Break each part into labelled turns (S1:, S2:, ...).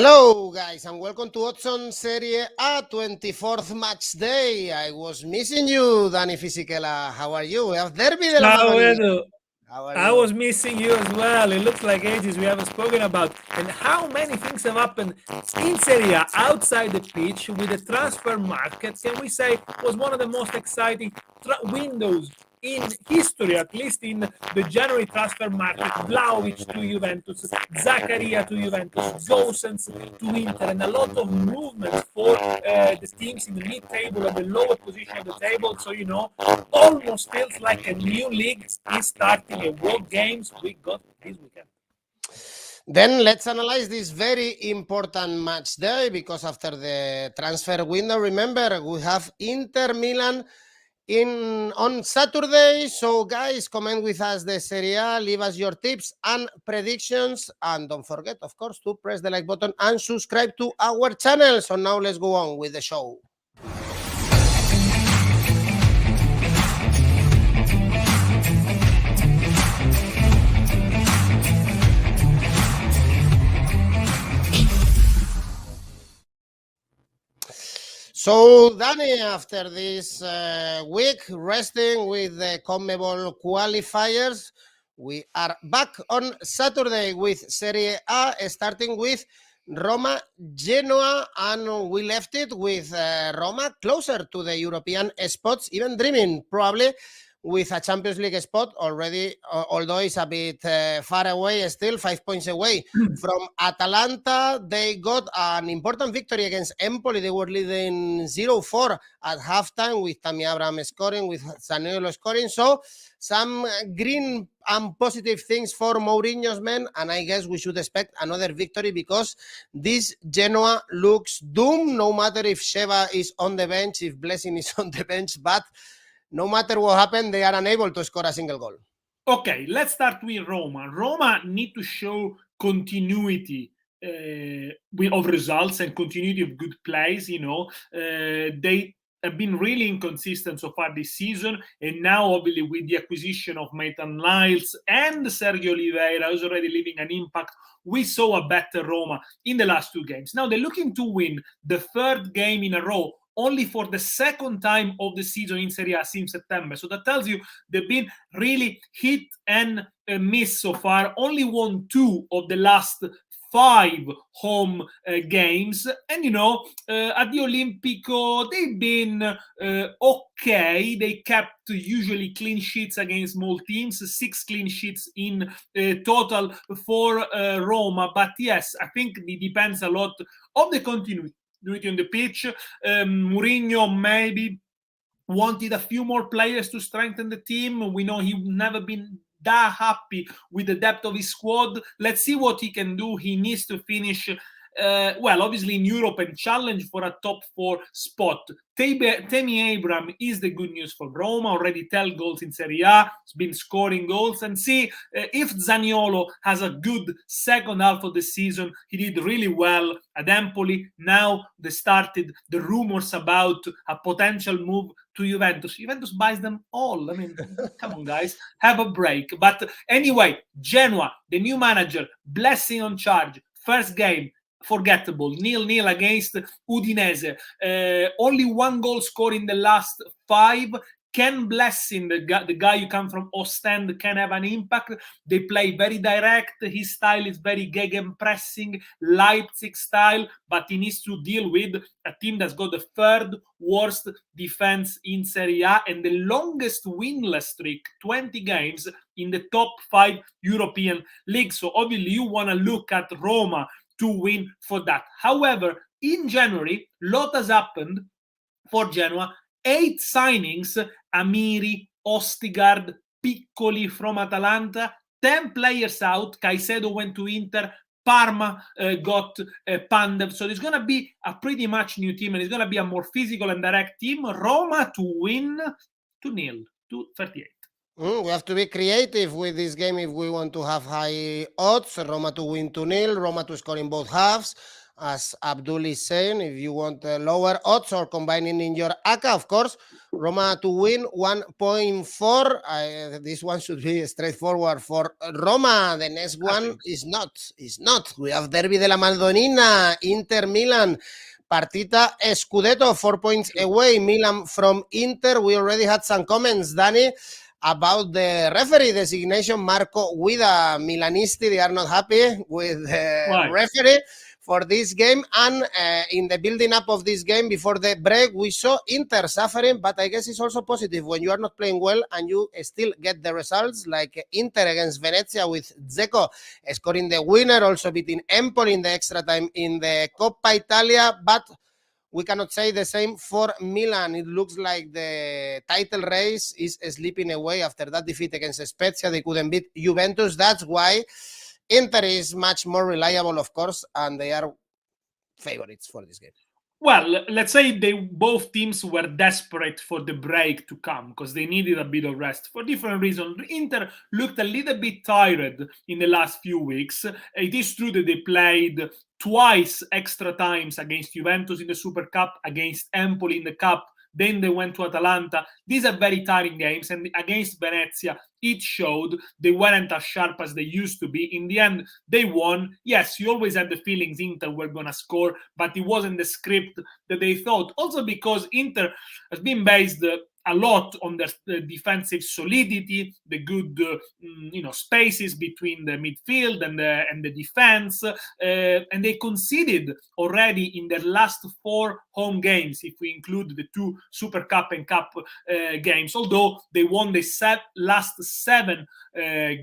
S1: Hello guys and welcome to Odds Serie A 24th match day. I was missing you, Daniele Fisichella. How are you? We have Derby de la
S2: Ciao,
S1: Madonina.
S2: Edu.
S1: How are
S2: I
S1: you?
S2: was missing you as well. It looks like ages we haven't spoken about. And how many things have happened in Serie A outside the pitch with the transfer market, can we say, was one of the most exciting windows in history, at least in the January transfer market. Vlahovic to Juventus, Zaccaria to Juventus, Gosens to Inter, and a lot of movements for the teams in the mid-table and the lower position of the table. So, almost feels like a new league is starting. And what games we got this weekend?
S1: Then let's analyze this very important match day, because after the transfer window, remember, we have Inter Milan on Saturday. So guys, comment with us the Serie A, leave us your tips and predictions, and don't forget, of course, to press the like button and subscribe to our channel. So now let's go on with the show. So, Danny, after this week resting with the CONMEBOL qualifiers, we are back on Saturday with Serie A, starting with Roma, Genoa, and we left it with Roma closer to the European spots, even dreaming probably with a Champions League spot already, although it's a bit far away, still 5 points away from Atalanta. They got an important victory against Empoli. They were leading 0-4 at halftime, with Tammy Abraham scoring, with Zaniolo scoring. So some green and positive things for Mourinho's men, and I guess we should expect another victory, because this Genoa looks doomed, no matter if Sheva is on the bench, if Blessing is on the bench, but no matter what happened, they are unable to score a single goal.
S2: Okay, let's start with Roma. Roma need to show continuity of results and continuity of good plays. They have been really inconsistent so far this season, and now obviously with the acquisition of Maitland-Niles and Sergio Oliveira, who's already leaving an impact, we saw a better Roma in the last two games. Now they're looking to win the third game in a row, only for the second time of the season in Serie A since September. So that tells you they've been really hit and miss so far. Only won 2 of the last 5 home games. And, at the Olimpico, they've been okay. They kept usually clean sheets against small teams, 6 clean sheets in total for Roma. But yes, I think it depends a lot on the continuity on the pitch. Mourinho maybe wanted a few more players to strengthen the team. We know he's never been that happy with the depth of his squad. Let's see what he can do. He needs to finish obviously in Europe and challenge for a top 4 spot. Tammy Abraham is the good news for Roma. Already 10 goals in Serie A. He's been scoring goals. And see if Zaniolo has a good second half of the season. He did really well at Empoli. Now they started the rumors about a potential move to Juventus. Juventus buys them all. I mean, come on, guys, have a break. But anyway, Genoa, the new manager, Blessing on charge. First game, forgettable, 0-0 against Udinese. Only 1 goal scored in the last 5. Ken Blessing, the guy who come from Ostend, can have an impact. They play very direct. His style is very gegenpressing, Leipzig style, but he needs to deal with a team that's got the 3rd worst defense in Serie A and the longest winless streak, 20 games in the top 5 European leagues. So obviously you want to look at Roma to win for that. However, in January, lot has happened for Genoa. 8 signings: Amiri, Ostigard, Piccoli from Atalanta. 10 players out. Caicedo went to Inter. Parma got Pandev. So there's going to be a pretty much new team, and it's going to be a more physical and direct team. Roma to win 2-0 to 38.
S1: We have to be creative with this game if we want to have high odds. Roma to win 2-0, Roma to score in both halves, as Abdul is saying, if you want lower odds or combining in your ACCA, of course, Roma to win 1.4. This one should be straightforward for Roma. The next one is not. We have Derby de la Madonnina, Inter Milan. Partita Scudetto, 4 points away. Milan from Inter. We already had some comments, Danny, about the referee designation, Marco Guida. Milanisti, they are not happy with the referee for this game. And in the building up of this game, before the break, we saw Inter suffering, but I guess it's also positive when you are not playing well and you still get the results, like Inter against Venezia with Dzeko scoring the winner, also beating Empoli in the extra time in the Coppa Italia. But we cannot say the same for Milan. It looks like the title race is slipping away after that defeat against Spezia. They couldn't beat Juventus. That's why Inter is much more reliable, of course, and they are favorites for this game.
S2: Well, let's say both teams were desperate for the break to come because they needed a bit of rest for different reasons. Inter looked a little bit tired in the last few weeks. It is true that they played twice extra times against Juventus in the Super Cup, against Empoli in the Cup. Then they went to Atalanta. These are very tiring games, and against Venezia, it showed they weren't as sharp as they used to be. In the end, they won. Yes, you always had the feelings Inter were going to score, but it wasn't the script that they thought. Also because Inter has been based a lot on their defensive solidity, the good spaces between the midfield and the defense, and they conceded already in their last 4 home games, if we include the 2 Super Cup and Cup games, although they won the last 7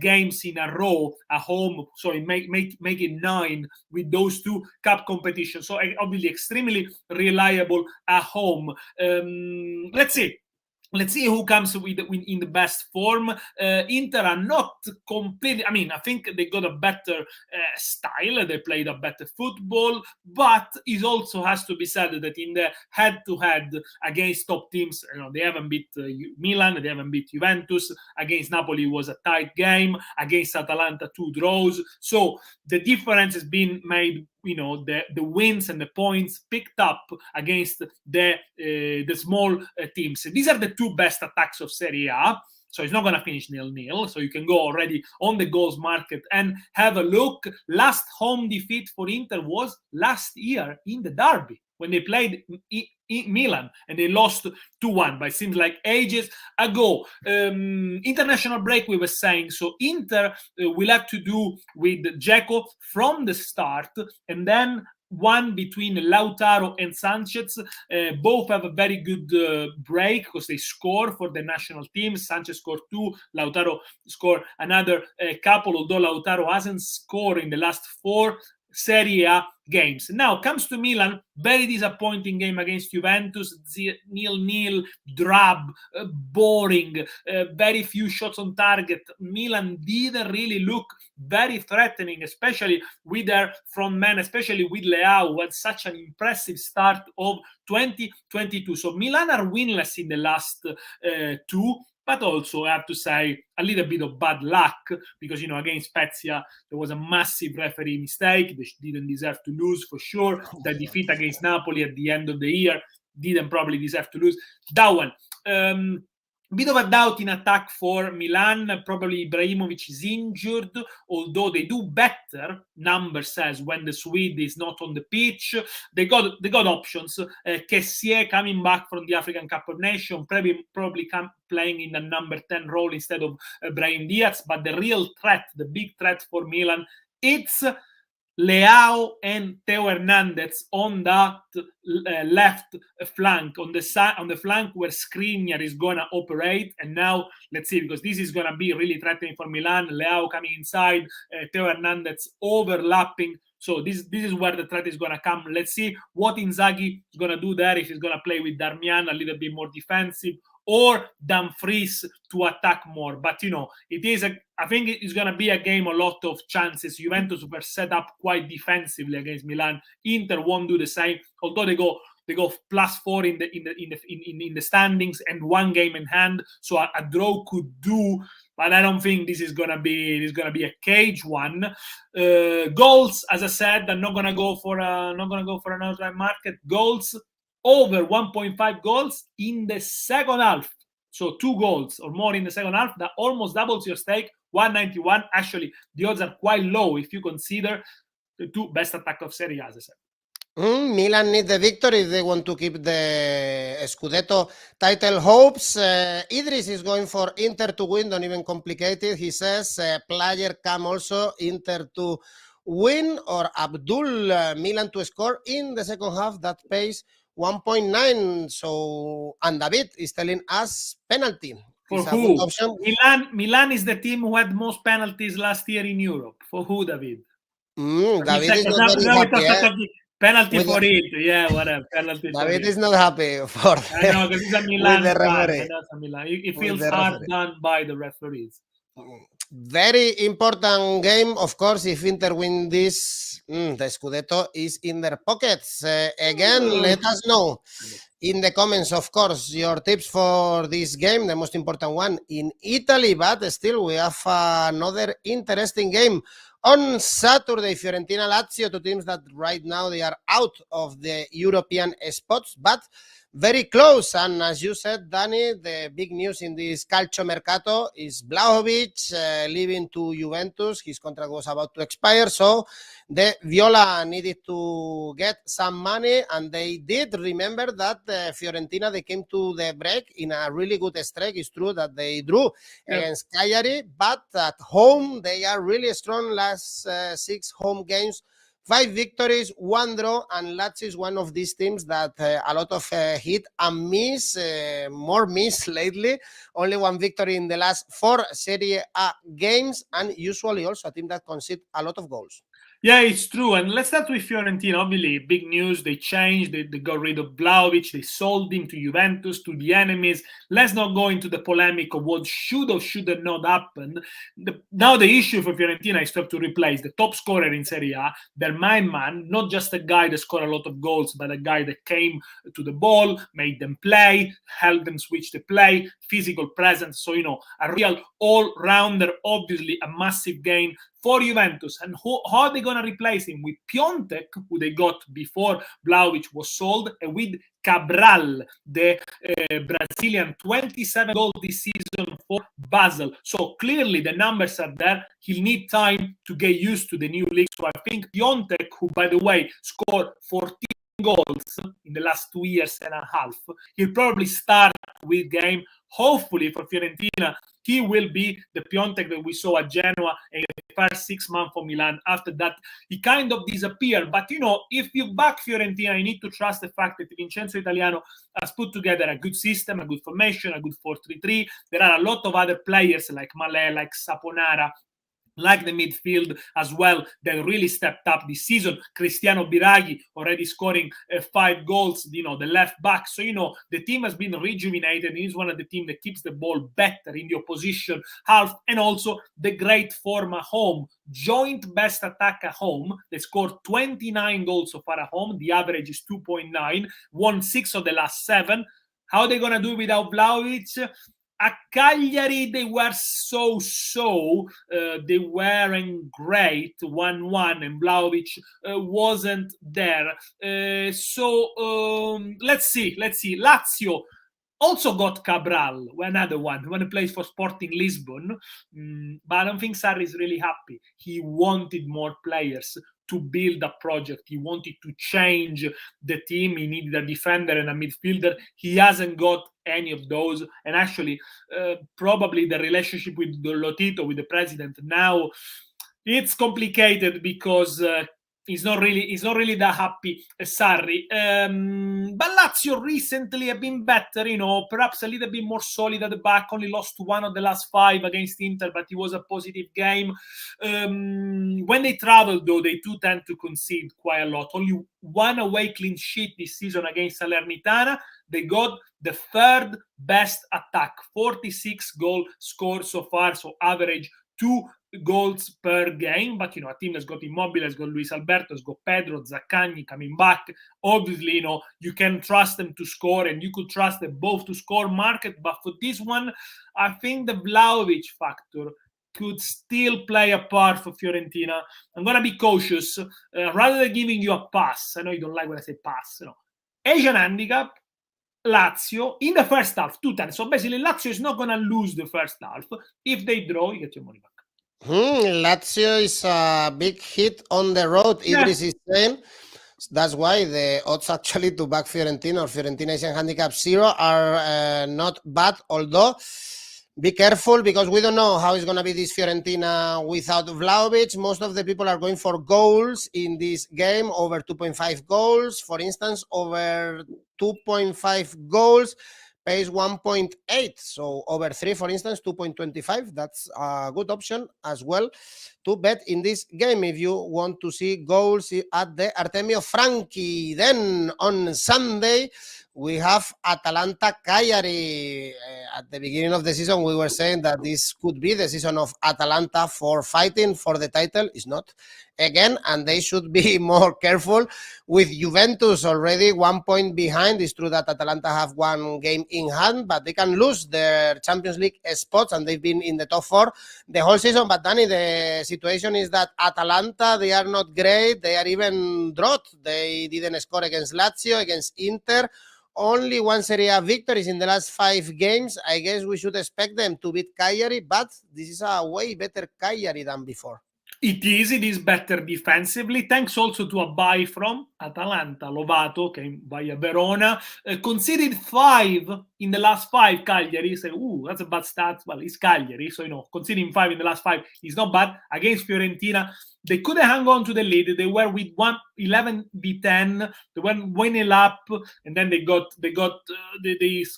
S2: games in a row at home, so it make it 9 with those 2 cup competitions. So obviously extremely reliable at home. Let's see who comes in the best form. Inter are not completely. I mean, I think they got a better style. They played a better football, but it also has to be said that in the head-to-head against top teams, they haven't beat Milan, they haven't beat Juventus. Against Napoli was a tight game. Against Atalanta, 2 draws. So the difference has been made. The wins and the points picked up against the small teams. These are the 2 best attacks of Serie A. So it's not going to finish 0-0. So you can go already on the goals market and have a look. Last home defeat for Inter was last year in the derby when they played Milan and they lost 2-1, but it seems like ages ago. International break, we were saying. So Inter will have to do with Dzeko from the start, and then one between Lautaro and Sanchez. Both have a very good break because they score for the national team. Sanchez scored 2, Lautaro scored another couple, although Lautaro hasn't scored in the last 4 Serie A games. Now comes to Milan, very disappointing game against Juventus, 0-0, drab, boring, very few shots on target. Milan didn't really look very threatening, especially with their front man, especially with Leao, who had such an impressive start of 2022. So Milan are winless in the last 2. But also, I have to say, a little bit of bad luck because, against Spezia, there was a massive referee mistake. They didn't deserve to lose for sure. The defeat against Napoli at the end of the year didn't probably deserve to lose. That one. Bit of a doubt in attack for Milan. Probably Ibrahimovic is injured, although they do better, number says, when the Swede is not on the pitch. They got options. Kessié coming back from the African Cup of Nations, probably playing in the number 10 role instead of Brahim Diaz. But the real threat, the big threat for Milan, it's Leao and Theo Hernandez on that left flank, on the flank where Skriniar is going to operate. And now let's see, because this is going to be really threatening for Milan. Leao coming inside, Theo Hernandez overlapping. So this is where the threat is going to come. Let's see what Inzaghi is going to do there, if he's going to play with Darmian a little bit more defensive, or Dumfries to attack more. But, I think it's going to be a game, a lot of chances. Juventus were set up quite defensively against Milan. Inter won't do the same, although they go They go +4 in the standings and 1 game in hand. So a draw could do, but I don't think this is gonna be a cage one. Goals, as I said, I'm not gonna go for an outright market. Goals over 1.5 goals in the second half. So 2 goals or more in the second half, that almost doubles your stake. 191. Actually, the odds are quite low if you consider the 2 best attack of Serie A, as I said.
S1: Milan need the victory if they want to keep the Scudetto title hopes. Idris is going for Inter to win, don't even complicate it. He says player come also Inter to win, or Abdul Milan to score in the second half. That pays 1.9. So, and David is telling us penalty.
S2: For
S1: Is a
S2: who?
S1: good option.
S2: Milan is the team who had most penalties last year in Europe. For who, David?
S1: David is not very happy.
S2: Penalty for it, yeah, whatever. Penalty
S1: David is not happy for
S2: I know, because he's a Milan
S1: the
S2: fan.
S1: referee.
S2: It feels hard done by the referees.
S1: Very important game, of course. If Inter win this, the Scudetto is in their pockets. Again, let us know in the comments, of course, your tips for this game, the most important one in Italy. But still, we have another interesting game on Saturday. Fiorentina, Lazio, 2 teams that right now they are out of the European spots, but very close. And as you said, Danny, the big news in this Calcio Mercato is Vlahovic leaving to Juventus. His contract was about to expire, so the Viola needed to get some money, and they did. Remember that Fiorentina, they came to the break in a really good streak. It's true that they drew against Cagliari, but at home they are really strong. Last 6 home games, 5 victories, 1 draw, and Lazio is one of these teams that a lot of hit and miss, more miss lately. Only 1 victory in the last 4 Serie A games, and usually also a team that concedes a lot of goals.
S2: Yeah, it's true. And let's start with Fiorentina. Obviously, big news. They changed. They got rid of Vlahovic. They sold him to Juventus, to the enemies. Let's not go into the polemic of what should or should not happen. Now the issue for Fiorentina is to have to replace the top scorer in Serie A, their main man, not just a guy that scored a lot of goals, but a guy that came to the ball, made them play, helped them switch the play, physical presence. So, a real all-rounder, obviously a massive gain for Juventus. And how are they going to replace him? With Piontek, who they got before Vlahovic was sold, and with Cabral, the Brazilian, 27 goals this season for Basel. So clearly the numbers are there. He'll need time to get used to the new league. So I think Piontek, who, by the way, scored 14 goals in the last 2 years and a half, he'll probably start with game. Hopefully for Fiorentina, he will be the Piontek that we saw at Genoa in the first 6 months for Milan. After that, he kind of disappeared. But, if you back Fiorentina, you need to trust the fact that Vincenzo Italiano has put together a good system, a good formation, a good 4-3-3. There are a lot of other players like Malé, like Saponara, like the midfield as well, that really stepped up this season. Cristiano Biraghi already scoring 5 goals, the left back. So, the team has been rejuvenated. He's one of the teams that keeps the ball better in the opposition half, and also the great form at home. Joint best attack at home. They scored 29 goals so far at home. The average is 2.9, won 6 of the last 7. How are they going to do without Vlahovic? At Cagliari, they were so-so. They weren't great, 1-1, and Vlahovic wasn't there. Let's see. Lazio also got Cabral, another one, when he plays for Sporting Lisbon. But I don't think Sarri is really happy. He wanted more players to build a project. He wanted to change the team. He needed a defender and a midfielder. He hasn't got any of those. And actually, probably the relationship with Lotito, with the president, now it's complicated because he's not really that happy, Sarri. But Lazio recently have been better, perhaps a little bit more solid at the back. Only lost 1 of the last 5 against Inter, but it was a positive game. When they travel, though, they do tend to concede quite a lot. Only 1 away clean sheet this season against Salernitana. They got the 3rd best attack, 46 goal scored so far, so average goals per game, but a team that's got Immobile, has got Luis Alberto, has got Pedro, Zaccagni coming back. Obviously, you can trust them to score, and you could trust them both to score market. But for this one, I think the Vlahovic factor could still play a part for Fiorentina. I'm gonna be cautious. Rather than giving you a pass, I know you don't like when I say pass. Asian handicap. Lazio in the first half, 2-10. So basically, Lazio is not going to lose the first half. If they draw, you get your money back.
S1: Lazio is a big hit on the road. Yeah. Idris is saying that's why the odds actually to back Fiorentina or Fiorentina Asian handicap 0 are not bad, although be careful because we don't know how it's going to be this Fiorentina without Vlahovic. Most of the people are going for goals in this game, over 2.5 goals. For instance, over 2.5 goals pays 1.8. So over 3, for instance, 2.25. That's a good option as well to bet in this game if you want to see goals at the Artemio Franchi. Then on Sunday, we have Atalanta Cagliari. At the beginning of the season, we were saying that this could be the season of Atalanta for fighting for the title. It's not again, and they should be more careful with Juventus already 1 point behind. It's true that Atalanta have one game in hand, but they can lose their Champions League spots, and they've been in the top 4 the whole season. But Danny, the situation is that Atalanta, they are not great. They are even drought. They didn't score against Lazio, against Inter. Only 1 Serie A victories in the last 5 games. I guess we should expect them to beat Cagliari, but this is a way better Cagliari than before.
S2: It is better defensively, thanks also to a buy from Atalanta. Lovato came via Verona, conceded 5 in the last 5. Cagliari say, that's a bad stat. Well, it's Cagliari, so conceding 5 in the last 5 is not bad. Against Fiorentina, they couldn't hang on to the lead. They were with 11-10. They went winning up, and then they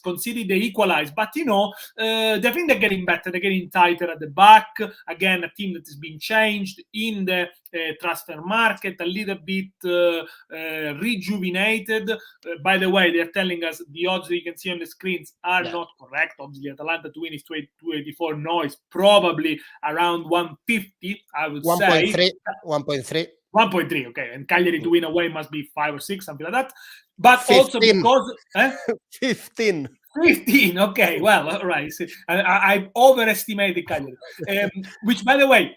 S2: conceded, they equalized. But I think they're getting better. They're getting tighter at the back. Again, a team that has been changed in the transfer market, a little bit rejuvenated. By the way, they're telling us the odds that you can see on the screens are not correct. Obviously, Atalanta to win is 284. No, it's probably around 150, I would say.
S1: 1.3.
S2: 1.3, okay. And Cagliari to win away must be 5 or 6, something like that. But
S1: 15.
S2: also because...
S1: 15.
S2: 15, okay. Well, all right. I overestimated Cagliari. Which, by the way,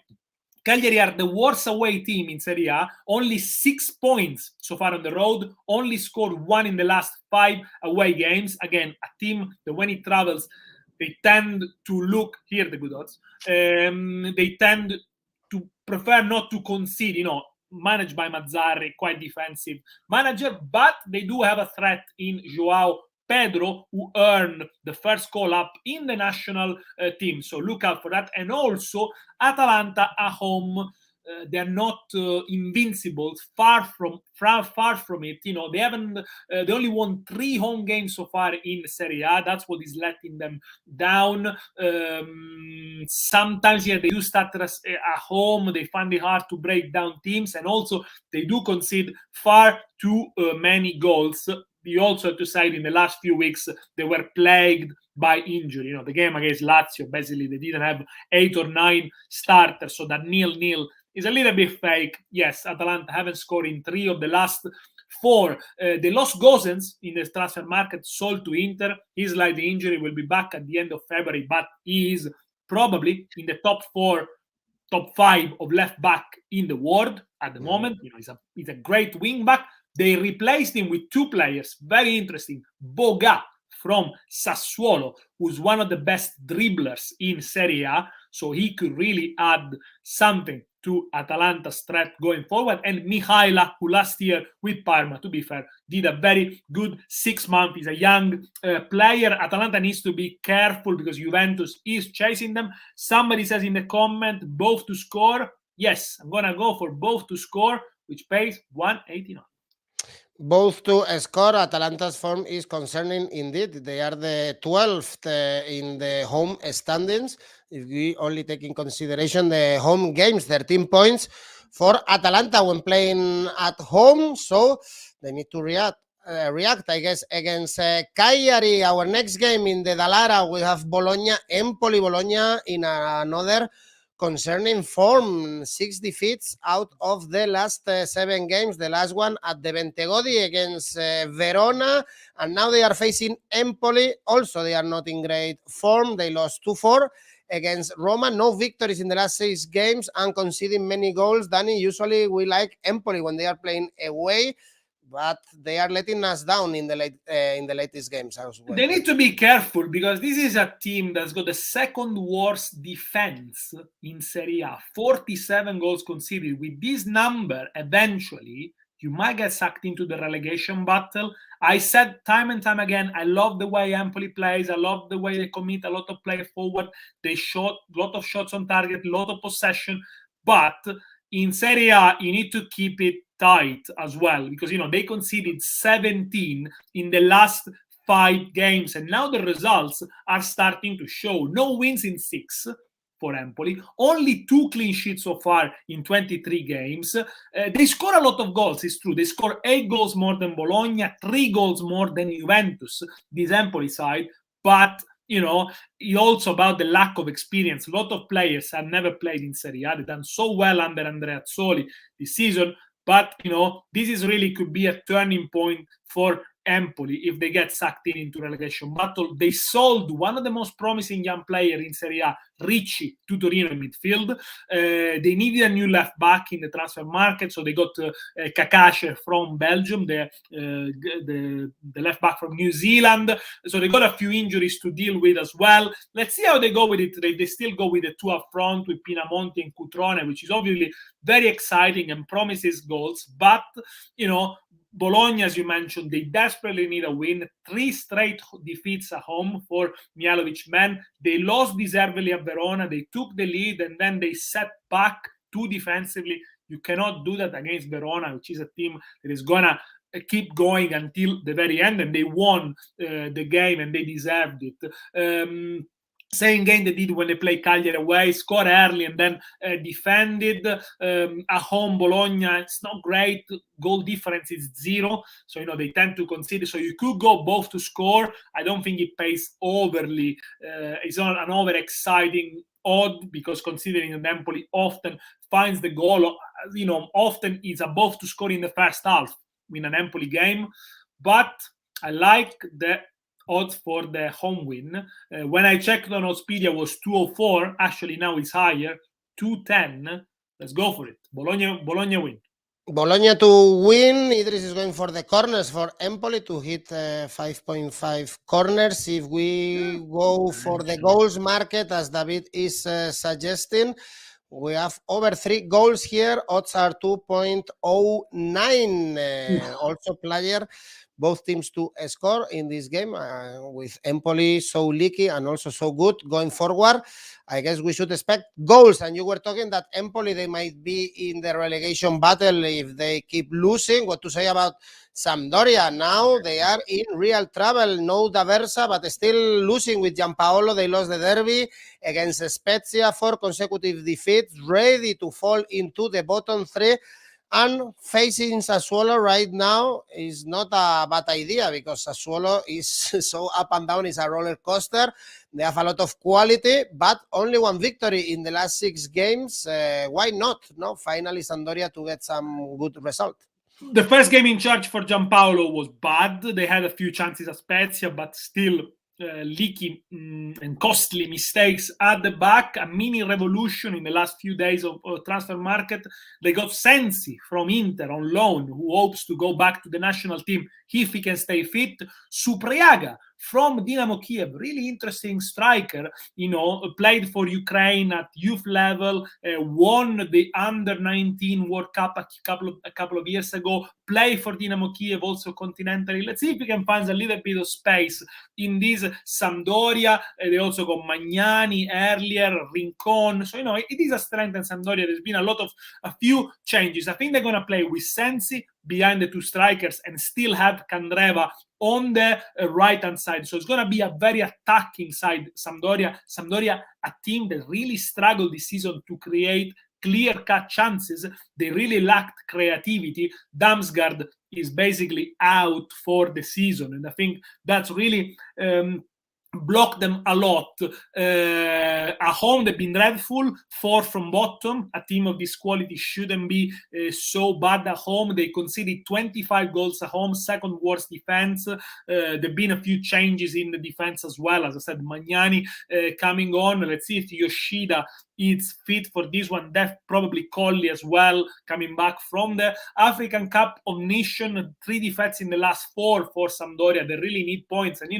S2: Cagliari are the worst away team in Serie A. Only 6 points so far on the road. Only scored 1 in the last 5 away games. Again, a team that when it travels, they tend to look... Here the good odds. They tend to prefer not to concede, managed by Mazzarri, quite defensive manager, but they do have a threat in Joao Pedro, who earned the first call-up in the national team. So look out for that. And also, Atalanta at home, they're not invincible. Far from it. They only won 3 home games so far in Serie A. That's what is letting them down. Sometimes, they do start at home. They find it hard to break down teams, and also they do concede far too many goals. You also have to say in the last few weeks they were plagued by injury. The game against Lazio, basically they didn't have 8 or 9 starters, so that 0-0 is a little bit fake. Yes, Atalanta haven't scored in 3 of the last 4. They lost Gosens in the transfer market, sold to Inter. His like the injury will be back at the end of February, but he is probably in the top 4, top 5 of left back in the world at the moment. He's a great wing back. They replaced him with 2 players. Very interesting. Boga from Sassuolo, who's one of the best dribblers in Serie A. So he could really add something to Atalanta's threat going forward. And Mihaila, who last year with Parma, to be fair, did a very good 6 months. He's a young player. Atalanta needs to be careful because Juventus is chasing them. Somebody says in the comment, both to score. Yes, I'm going to go for both to score, which pays 189.
S1: Both to score. Atalanta's form is concerning indeed. They are the 12th in the home standings. If we only take in consideration the home games, 13 points for Atalanta when playing at home. So they need to react, I guess, against Cagliari. Our next game in the Dallara, we have Bologna, Empoli. Bologna in another concerning form, 6 defeats out of the last 7 games. The last one at the Bentegodi against Verona, and now they are facing Empoli. Also, they are not in great form. They lost 2-4 against Roma. No victories in the last 6 games and conceding many goals. Danny, usually we like Empoli when they are playing away, but they are letting us down in the latest games as well.
S2: They need to be careful because this is a team that's got the second worst defense in Serie A, 47 goals conceded. With this number, eventually, you might get sucked into the relegation battle. I said time and time again, I love the way Empoli plays. I love the way they commit a lot of play forward. They shot a lot of shots on target, a lot of possession. But in Serie A, you need to keep it tight as well, because they conceded 17 in the last 5 games, and now the results are starting to show. No wins in 6 for Empoli, only 2 clean sheets so far in 23 games. They score a lot of goals, it's true. They score 8 goals more than Bologna, 3 goals more than Juventus, this Empoli side, but it's also about the lack of experience. A lot of players have never played in Serie A. They've done so well under Andrea Azzoli this season, but this is really could be a turning point for Empoli if they get sucked into relegation battle. They sold one of the most promising young players in Serie A, Ricci, to Torino in midfield. They needed a new left back in the transfer market, so they got Kakashi from Belgium, the left back from New Zealand. So they got a few injuries to deal with as well. Let's see how they go with it. They still go with the 2 up front with Pinamonti and Cutrone, which is obviously very exciting and promises goals. But Bologna, as you mentioned, they desperately need a win. 3 straight defeats at home for Mihajlovic men. They lost deservedly at Verona. They took the lead and then they set back too defensively. You cannot do that against Verona, which is a team that is going to keep going until the very end. And they won the game and they deserved it. Same game they did when they played Cagliari away, score early and then defended. At home, Bologna, it's not great. Goal difference is 0. So, they tend to concede. So you could go both to score. I don't think it pays overly. It's not an over-exciting odd, because considering that Empoli often finds the goal, often is above to score in the first half in an Empoli game. But I like the odds for the home win. When I checked on Oddspedia, was 204. Actually, now it's higher, 210. Let's go for it. Bologna win.
S1: Bologna to win. Idris is going for the corners for Empoli to hit 5.5 corners. If we go for the goals market, as David is suggesting, we have over 3 goals here. Odds are 2.09. Also player, both teams to score in this game, with Empoli so leaky and also so good going forward. I guess we should expect goals. And you were talking that Empoli, they might be in the relegation battle if they keep losing. What to say about Sampdoria? Now they are in real trouble. No D'Aversa, but still losing with Giampaolo. They lost the derby against Spezia, 4 consecutive defeats, ready to fall into the bottom 3. And facing Sassuolo right now is not a bad idea, because Sassuolo is so up and down. It's a roller coaster. They have a lot of quality, but only 1 victory in the last 6 games. Why not? No, finally Sampdoria to get some good result.
S2: The first game in charge for Giampaolo was bad. They had a few chances at Spezia, but still leaky and costly mistakes at the back. A mini revolution in the last few days of transfer market. They got Sensi from Inter on loan, who hopes to go back to the national team if he can stay fit. Supriaga from Dynamo Kiev, really interesting striker, played for Ukraine at youth level, won the under-19 World Cup a couple of years ago, played for Dynamo Kiev also continentally. Let's see if we can find a little bit of space in this Sampdoria. They also got Magnani earlier, Rincon. So, it is a strength in Sampdoria. There's been a few changes. I think they're going to play with Sensi behind the 2 strikers and still have Candreva on the right-hand side. So it's going to be a very attacking side, Sampdoria. Sampdoria, a team that really struggled this season to create clear-cut chances. They really lacked creativity. Damsgaard is basically out for the season. And I think that's really blocked them a lot. At home, they've been dreadful, fourth from bottom. A team of this quality shouldn't be so bad at home. They conceded 25 goals at home, second worst defense. There have been a few changes in the defense as well. As I said, Magnani coming on. Let's see if Yoshida is fit for this one. Probably Colli as well, coming back from the African Cup of Nations. 3 defeats in the last 4 for Sampdoria. They really need points. And,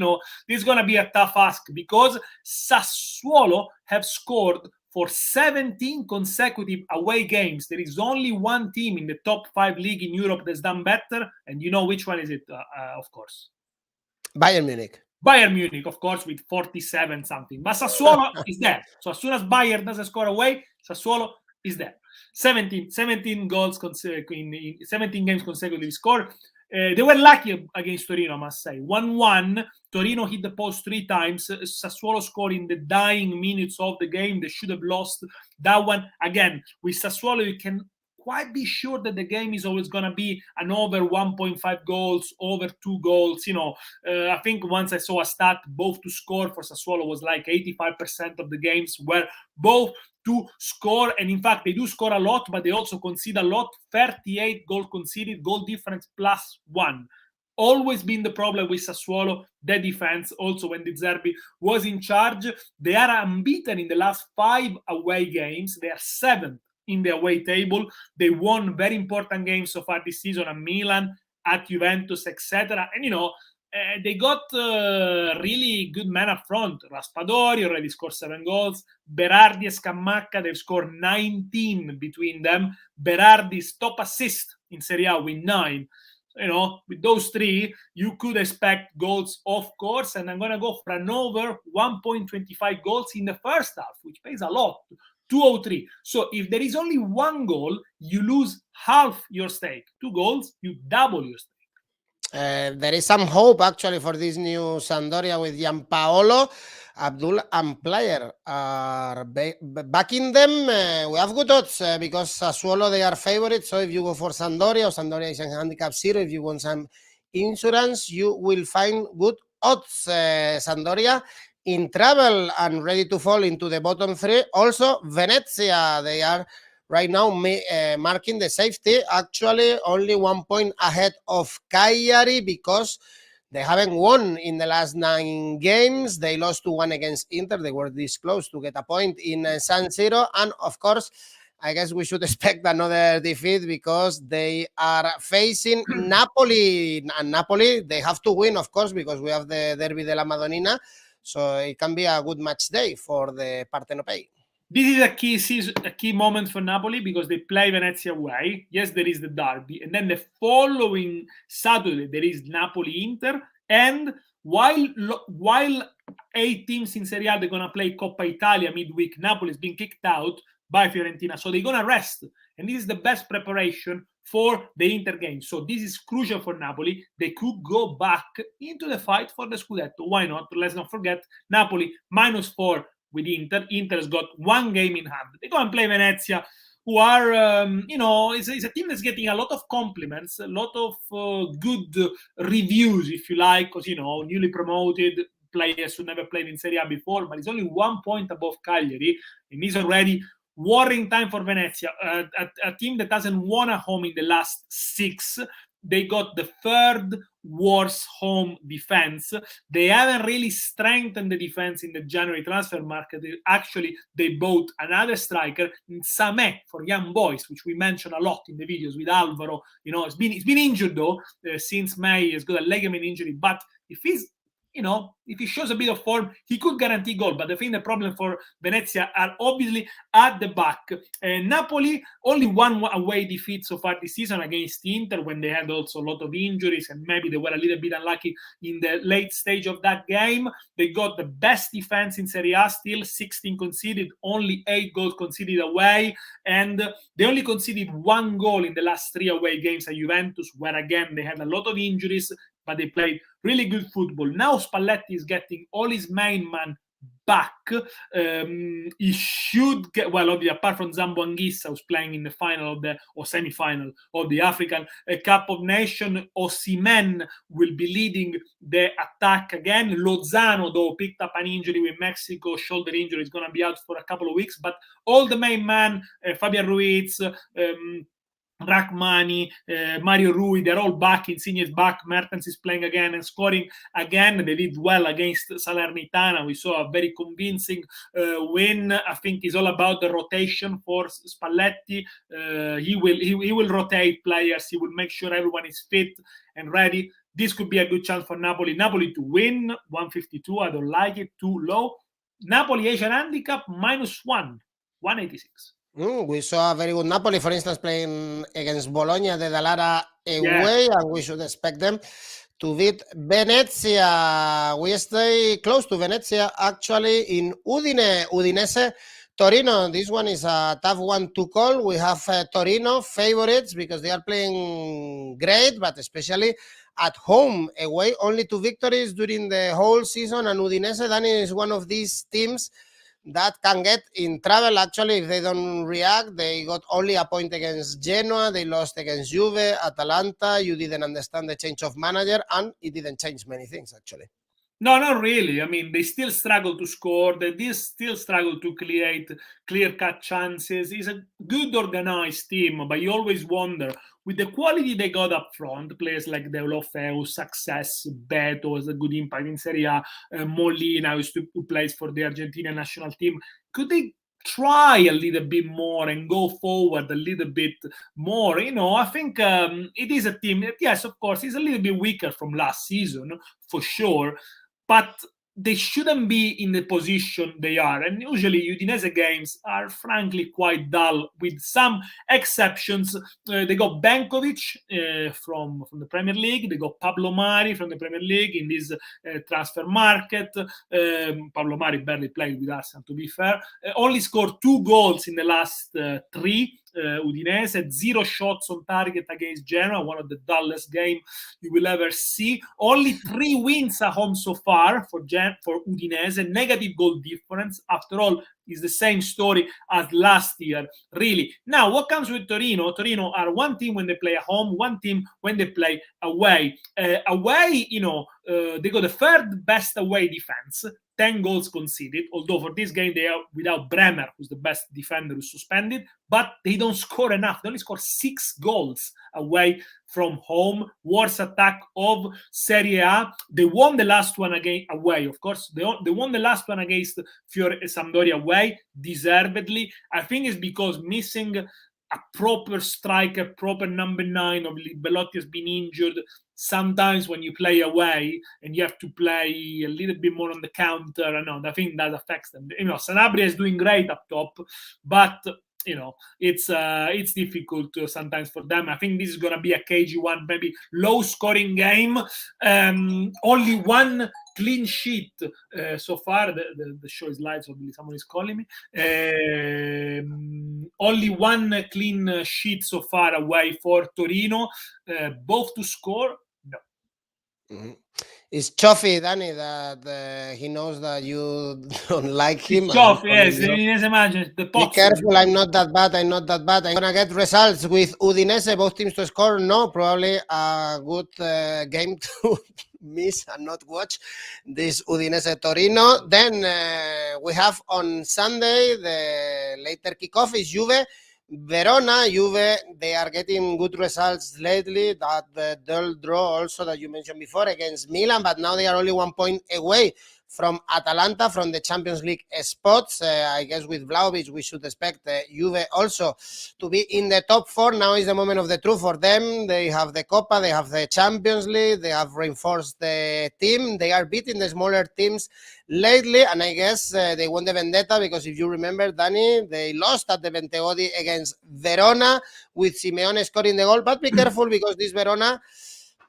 S2: this is going to be a tough ask because Sassuolo have scored for 17 consecutive away games. There is only one team in the top 5 league in Europe that's done better. And you know which one is it, of course?
S1: Bayern Munich.
S2: Bayern Munich, of course, with 47 something. But Sassuolo is there. So as soon as Bayern doesn't score away, Sassuolo is there. 17 goals in 17 games consecutively scored. They were lucky against Torino, I must say. 1-1. Torino hit the post 3 times. Sassuolo scored in the dying minutes of the game. They should have lost that one. Again, with Sassuolo, you can quite be sure that the game is always going to be an over 1.5 goals, over 2 goals. I think once I saw a stat, both to score for Sassuolo was like 85% of the games were both to score. And in fact, they do score a lot, but they also concede a lot. 38 goal conceded, goal difference +1. Always been the problem with Sassuolo, the defense. Also, when De Zerbi was in charge, they are unbeaten in the last 5 away games. They are 7th in the away table. They won very important games so far this season at Milan, at Juventus, etc. And they got really good men up front. Raspadori already scored 7 goals. Berardi and Scamacca, they've scored 19 between them. Berardi's top assist in Serie A with 9. With those 3, you could expect goals, of course. And I'm going to go for an over 1.25 goals in the first half, which pays a lot. 203. So if there is only 1 goal, you lose half your stake. 2 goals, you double your stake.
S1: There is some hope actually for this new Sampdoria with Gianpaolo. Abdul and Player are backing them. We have good odds because Sassuolo, they are favorites. So if you go for Sampdoria, or Sampdoria is in handicap 0, if you want some insurance, you will find good odds. Sampdoria in trouble and ready to fall into the bottom 3. Also, Venezia, they are right now marking the safety. Actually, only 1 point ahead of Cagliari because they haven't won in the last 9 games. They lost 2-1 against Inter. They were this close to get a point in San Siro. And of course, I guess we should expect another defeat because they are facing Napoli. And Napoli, they have to win, of course, because we have the Derby della Madonnina. So it can be a good match day for the Partenopei.
S2: This is a key moment for Napoli because they play Venezia away. Yes, there is the derby. And then the following Saturday, there is Napoli-Inter. And while 8 teams in Serie A, they're going to play Coppa Italia midweek, Napoli is being kicked out by Fiorentina. So they're going to rest. And this is the best preparation for the Inter game. So this is crucial for Napoli. They could go back into the fight for the Scudetto. Why not? Let's not forget, Napoli -4 with Inter. Inter has got 1 game in hand. They go and play Venezia, who are, it's a team that's getting a lot of compliments, a lot of good reviews, if you like, because, newly promoted players who never played in Serie A before, but it's only 1 point above Cagliari, and it's already worrying time for Venezia, a team that hasn't won at home in the last 6. They got the 3rd worst home defense. They haven't really strengthened the defense in the January transfer market. Actually, they bought another striker, Samé, for young boys, which we mentioned a lot in the videos with Alvaro. It's been injured though since May. He's got a ligament injury, but if he shows a bit of form, he could guarantee goal. But I think the problem for Venezia are obviously at the back. Napoli, only 1 away defeat so far this season against Inter when they had also a lot of injuries and maybe they were a little bit unlucky in the late stage of that game. They got the best defense in Serie A still, 16 conceded, only 8 goals conceded away. And they only conceded 1 goal in the last 3 away games at Juventus, where again, they had a lot of injuries, but they played really good football. Now Spalletti is getting all his main man back. He should get, well, obviously, apart from Zambo Anguissa, who's playing in the final or semi-final of the African Cup of Nations. Osimhen will be leading the attack again. Lozano, though, picked up an injury with Mexico, shoulder injury, is going to be out for a couple of weeks. But all the main men, Fabian Ruiz, Rachmani, Mario Rui, they're all back. Insigne is back. Mertens is playing again and scoring again. They did well against Salernitana. We saw a very convincing win. I think it's all about the rotation for Spalletti. He will rotate players. He will make sure everyone is fit and ready. This could be a good chance for Napoli. Napoli to win, 152. I don't like it, too low. Napoli Asian handicap, -1, 186.
S1: We saw a very good Napoli, for instance, playing against Bologna, the Dallara away, and we should expect them to beat Venezia. We stay close to Venezia, actually, in Udinese. Torino, this one is a tough one to call. We have Torino favorites because they are playing great, but especially at home, away, only 2 victories during the whole season, and Udinese, Dani, is one of these teams that can get in trouble. Actually, if they don't react. They got only a point against Genoa, they lost against Juve, Atalanta. You didn't understand the change of manager, and it didn't change many things, actually.
S2: No, not really. I mean, they still struggle to score. They still struggle to create clear-cut chances. It's a good organized team, but you always wonder, with the quality they got up front, players like Deulofeu, Success, Beto has a good impact in Serie A, Molina, who plays for the Argentinian national team, could they try a little bit more and go forward a little bit more? I think it is a team that, yes, of course, is a little bit weaker from last season, for sure, but they shouldn't be in the position they are. And usually Udinese games are frankly quite dull, with some exceptions. They got Benkovic from the Premier League. They got Pablo Mari from the Premier League in this transfer market. Pablo Mari barely played with Arsenal, to be fair. Only scored 2 goals in the last 3. Udinese, 0 shots on target against Genoa, one of the dullest games you will ever see. Only 3 wins at home so far for Udinese, negative goal difference. After all, is the same story as last year, really. Now, what comes with Torino? Torino are one team when they play at home, one team when they play away. Away, they got the 3rd best away defense, 10 goals conceded, although for this game they are without Bremer, who's the best defender, who's suspended, but they don't score enough. They only score 6 goals away from home. Worst attack of Serie A. They won the last one away, of course. They won the last one against Sampdoria away, deservedly. I think it's because missing a proper striker, proper number 9. Obviously, Belotti has been injured. Sometimes when you play away and you have to play a little bit more on the counter, I think that affects them. Sanabria is doing great up top, but it's difficult sometimes for them. I think this is going to be a cagey one, maybe low-scoring game. Only 1 clean sheet so far. The show is live, so someone is calling me. Only 1 clean sheet so far away for Torino. Both to score, no.
S1: Mm-hmm. It's Chofi, Danny, that he knows that you don't like him.
S2: Chofi, yes. Imagine the
S1: Be careful, I'm not that bad. I'm going to get results with Udinese, both teams to score. No, probably a good game to miss and not watch this Udinese Torino. Then we have on Sunday, the later kickoff is Juve. Verona, Juve, they are getting good results lately. That dull draw also that you mentioned before against Milan, but now they are only 1 point away from Atalanta, from the Champions League spots. I guess with Vlahovic, we should expect Juve also to be in the top 4. Now is the moment of the truth for them. They have the Copa, they have the Champions League, they have reinforced the team. They are beating the smaller teams lately, and I guess they won the vendetta because if you remember, Danny, they lost at the Bentegodi against Verona with Simeone scoring the goal. But be careful because this Verona,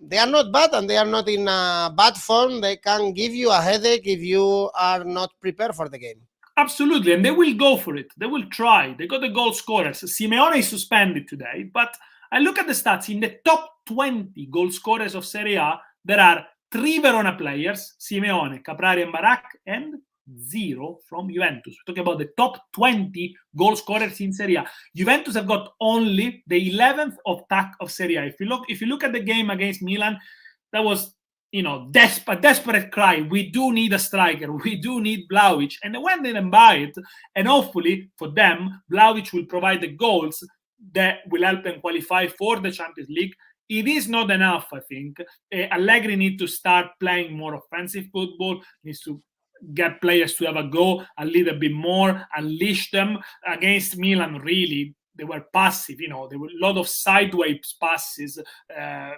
S1: they are not bad and they are not in a bad form. They can give you a headache if you are not prepared for the game.
S2: Absolutely, and they will go for it. They will try. They got the goal scorers. Simeone is suspended today, but I look at the stats. In the top 20 goal scorers of Serie A, there are 3 Verona players, Simeone, Caprari and Barak, and 0 from Juventus. We're talking about the top 20 goal scorers in Serie A. Juventus have got only the 11th of Serie A. If you look at the game against Milan, that was desperate cry. We do need a striker. We do need Vlahovic. And they went in and buy it. And hopefully for them, Vlahovic will provide the goals that will help them qualify for the Champions League. It is not enough, I think. Allegri needs to start playing more offensive football, needs to get players to have a go a little bit more, unleash them. Against Milan, really, they were passive, there were a lot of sideways passes, and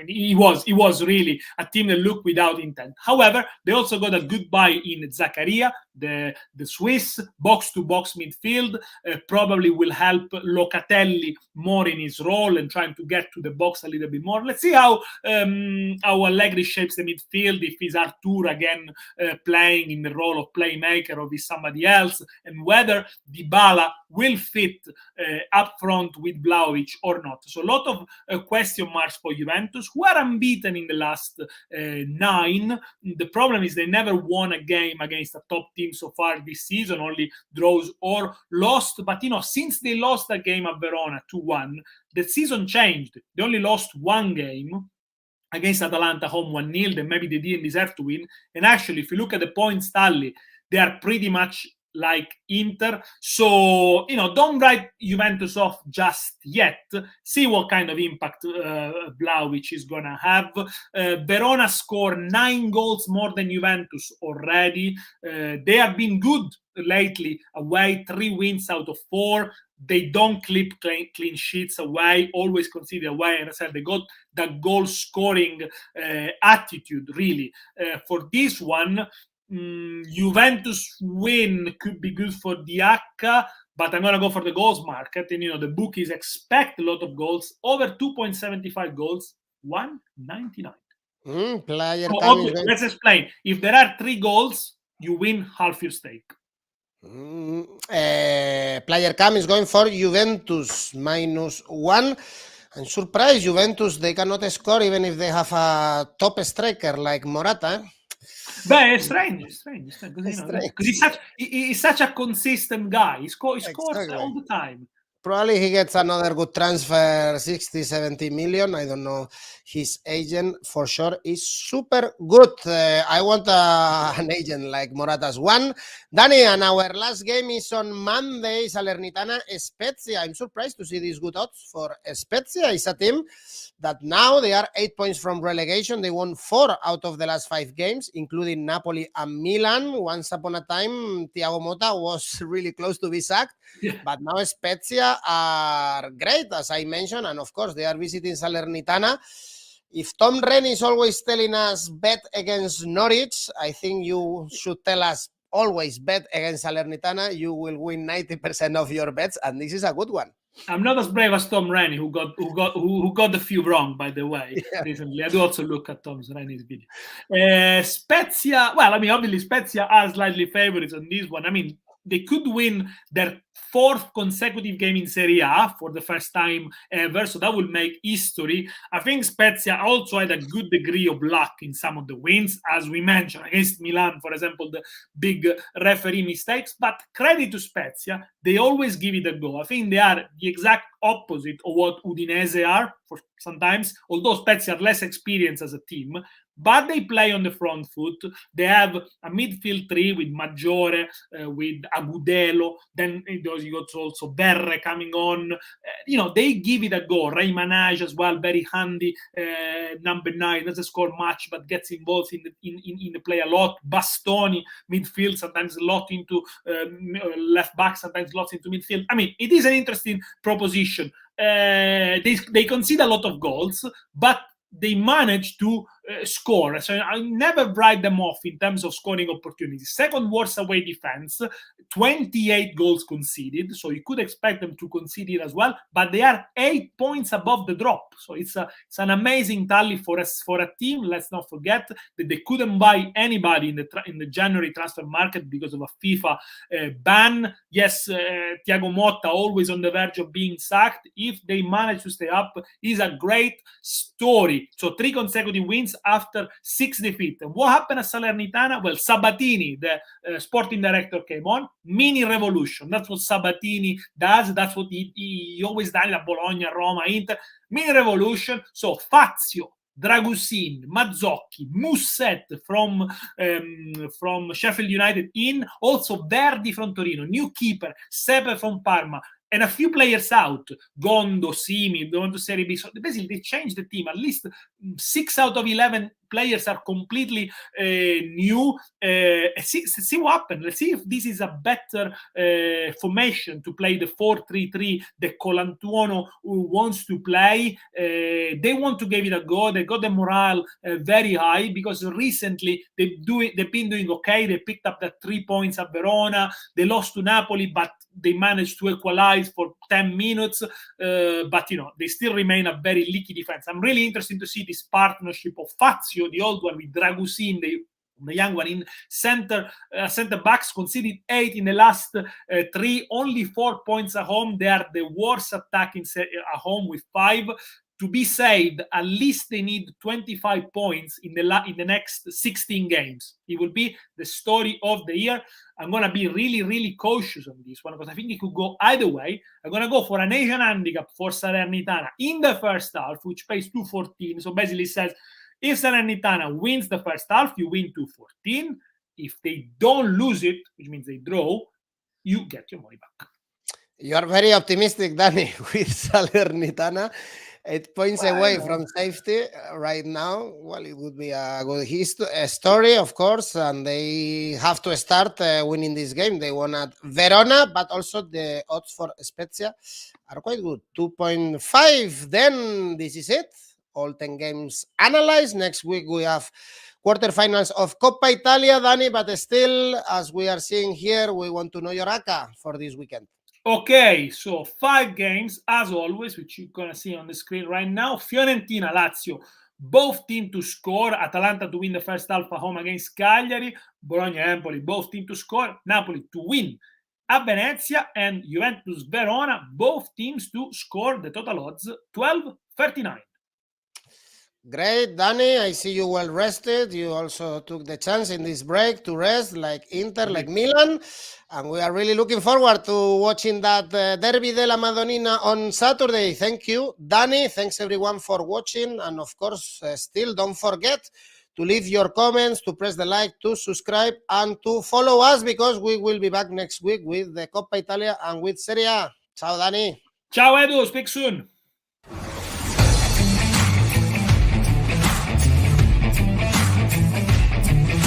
S2: it was really a team that looked without intent. However, they also got a good buy in Zaccaria, the Swiss box-to-box midfield, probably will help Locatelli more in his role and trying to get to the box a little bit more. Let's see how Allegri shapes the midfield, if he's Artur again playing in the role of playmaker or if somebody else, and whether Dybala will fit up front with Vlahovic or not. So a lot of question marks for Juventus, who are unbeaten in the last 9. The problem is they never won a game against a top team so far this season, only draws or lost. But since they lost a game at Verona 2-1, the season changed. They only lost one game against Atalanta home 1-0, then maybe they didn't deserve to win. And actually, if you look at the points tally, they are pretty much like Inter. So, don't write Juventus off just yet. See what kind of impact Vlahovic is going to have. Verona scored 9 goals more than Juventus already. They have been good lately away, 3 wins out of 4. They don't clip clean sheets away, always consider away. And I said they got that goal scoring attitude, really. For this one, Juventus win could be good for the ACCA, but I'm going to go for the goals market. And, the bookies expect a lot of goals, over 2.75 goals, 1.99. Let's explain. If there are 3 goals, you win half your stake.
S1: Player cam is going for Juventus -1. I'm surprised Juventus, they cannot score even if they have a top striker like Morata.
S2: But it's strange. Because he's such a consistent guy. He scores all the time.
S1: Probably he gets another good transfer, 60-70 million. I don't know. His agent for sure is super good. I want an agent like Morata's one. Danny, and our last game is on Monday, Salernitana, Spezia. I'm surprised to see these good odds for Spezia. It's a team that now they are 8 points from relegation. They won 4 out of the last 5 games, including Napoli and Milan. Once upon a time, Thiago Motta was really close to be sacked. Yeah. But now Spezia are great, as I mentioned, and of course they are visiting Salernitana. If Tom Wren is always telling us bet against Norwich, I think you should tell us always bet against Salernitana. You will win 90% of your bets, and this is a good one.
S2: I'm not as brave as Tom Rennie, who got a few wrong, by the way, recently. I do also look at Tom Rennie's video. Spezia, obviously Spezia are slightly favorites on this one. They could win their 4th consecutive game in Serie A for the first time ever, so that will make history. I think Spezia also had a good degree of luck in some of the wins, as we mentioned, against Milan, for example, the big referee mistakes. But credit to Spezia, they always give it a go. I think they are the exact opposite of what Udinese are for sometimes, although Spezia are less experienced as a team. But they play on the front foot. They have a midfield 3 with Maggiore, with Agudelo. Then you got also Berre coming on. They give it a go. Ray Manage as well, very handy. Number 9 doesn't score much, but gets involved in the play a lot. Bastoni, midfield, sometimes a lot into left back, sometimes lots into midfield. It is an interesting proposition. They concede a lot of goals, but they manage to score. So I never write them off in terms of scoring opportunities. Second worst away defense, 28 goals conceded. So you could expect them to concede it as well, but they are 8 points above the drop. So it's an amazing tally for a team. Let's not forget that they couldn't buy anybody in the January transfer market because of a FIFA ban. Yes, Thiago Motta always on the verge of being sacked. If they manage to stay up, is a great story. So 3 consecutive wins after 6 defeats. And what happened at Salernitana? Well, Sabatini, the sporting director, came on. Mini revolution. That's what Sabatini does. That's what he always done at Bologna, Roma, Inter. Mini revolution. So Fazio, Dragusin, Mazzocchi, Musset from Sheffield United in, also Verdi from Torino, new keeper, Sepe from Parma, and a few players out, Gondo, Simi, going to Serie B. So basically they changed the team. At least 6 out of 11 players are completely new. See what happens. Let's see if this is a better formation to play the 4-3-3 that Colantuono wants to play. They want to give it a go. They got the morale very high because recently they've been doing okay. They picked up the 3 points at Verona. They lost to Napoli, but they managed to equalize for 10 minutes. But, they still remain a very leaky defense. I'm really interested to see this partnership of Fazio, the old one, with Dragusin, the young one, in center backs, conceded 8 in the last 3, only 4 points at home. They are the worst attack at home with 5. To be saved, at least they need 25 points in the next 16 games. It will be the story of the year. I'm going to be really, really cautious on this one because I think it could go either way. I'm going to go for an Asian handicap for Salernitana in the first half, which pays 214. So basically it says, if Salernitana wins the first half, you win 214. If they don't lose it, which means they draw, you get your money back.
S1: You are very optimistic, Danny, with Salernitana. 8 points away from safety right now. Well, it would be a good story, of course, and they have to start winning this game. They won at Verona, but also the odds for Spezia are quite good. 2.5. Then this is it. All 10 games analyzed. Next week we have quarterfinals of Coppa Italia, Danny, but still, as we are seeing here, we want to know your ACCA for this weekend.
S2: Okay, so 5 games, as always, which you're going to see on the screen right now. Fiorentina, Lazio, both teams to score. Atalanta to win the first half at home against Cagliari. Bologna, Empoli, both teams to score. Napoli to win at Venezia. And Juventus, Verona, both teams to score. The total odds, 12.39.
S1: Great, Danny. I see you well rested. You also took the chance in this break to rest, like Inter, like Milan. And we are really looking forward to watching that Derby della Madonnina on Saturday. Thank you, Danny. Thanks, everyone, for watching. And, of course, still don't forget to leave your comments, to press the like, to subscribe, and to follow us because we will be back next week with the Coppa Italia and with Serie A. Ciao, Danny.
S2: Ciao, Edu. Speak soon.